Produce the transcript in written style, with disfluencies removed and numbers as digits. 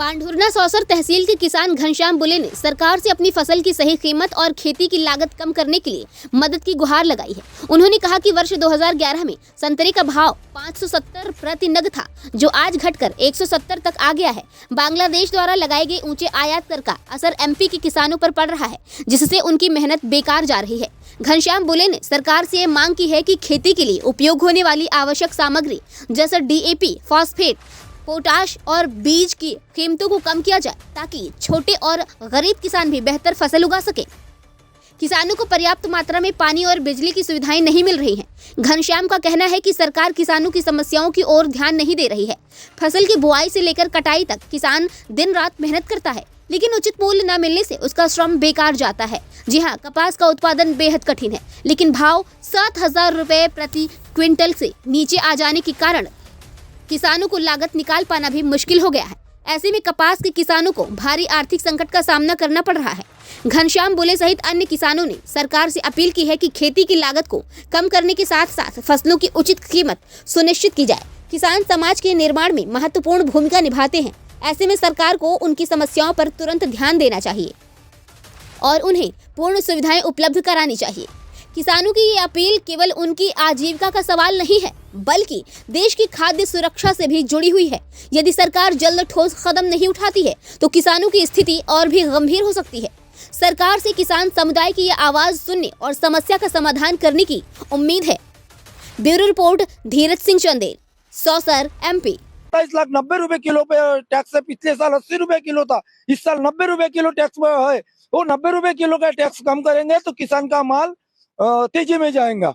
पांढुर्ना सौसर तहसील के किसान घनश्याम बुले ने सरकार से अपनी फसल की सही कीमत और खेती की लागत कम करने के लिए मदद की गुहार लगाई है। उन्होंने कहा कि वर्ष 2011 में संतरे का भाव 570 प्रति नग था, जो आज घटकर 170 तक आ गया है। बांग्लादेश द्वारा लगाए गए ऊंचे आयात कर का असर एमपी के किसानों पर पड़ रहा है, जिससे उनकी मेहनत बेकार जा रही है। घनश्याम बुले ने सरकार से मांग की है कि खेती के लिए उपयोग होने वाली आवश्यक सामग्री जैसे डीएपी, फॉस्फेट, पोटाश और बीज की कीमतों को कम किया जाए, ताकि छोटे और गरीब किसान भी बेहतर फसल उगा सके। किसानों को पर्याप्त मात्रा में पानी और बिजली की सुविधाएं नहीं मिल रही हैं। घनश्याम का कहना है कि सरकार किसानों की समस्याओं की ओर ध्यान नहीं दे रही है। फसल की बुआई से लेकर कटाई तक किसान दिन रात मेहनत करता है, लेकिन उचित मूल्य न मिलने से उसका श्रम बेकार जाता है। जी हाँ, कपास का उत्पादन बेहद कठिन है, लेकिन भाव 7,000 रुपए प्रति क्विंटल से नीचे आ जाने के कारण किसानों को लागत निकाल पाना भी मुश्किल हो गया है। ऐसे में कपास के किसानों को भारी आर्थिक संकट का सामना करना पड़ रहा है। घनश्याम बुले सहित अन्य किसानों ने सरकार से अपील की है कि खेती की लागत को कम करने के साथ साथ फसलों की उचित कीमत सुनिश्चित की जाए। किसान समाज के निर्माण में महत्वपूर्ण भूमिका निभाते हैं। ऐसे में सरकार को उनकी समस्याओं पर तुरंत ध्यान देना चाहिए और उन्हें पूर्ण सुविधाएं उपलब्ध करानी चाहिए। किसानों की ये अपील केवल उनकी आजीविका का सवाल नहीं है, बल्कि देश की खाद्य सुरक्षा से भी जुड़ी हुई है। यदि सरकार जल्द ठोस कदम नहीं उठाती है, तो किसानों की स्थिति और भी गंभीर हो सकती है। सरकार से किसान समुदाय की ये आवाज सुनने और समस्या का समाधान करने की उम्मीद है। Bureau report, Dheeraj Singh Chandel, Sausar, MP. 27,90,000 kilo पे टैक्स है। पिछले साल 80 रुपए किलो था, इस साल 90 रुपए किलो टैक्स है। वो 90 रुपए किलो का टैक्स कम करेंगे तो किसान का माल तेजी में जाएगा।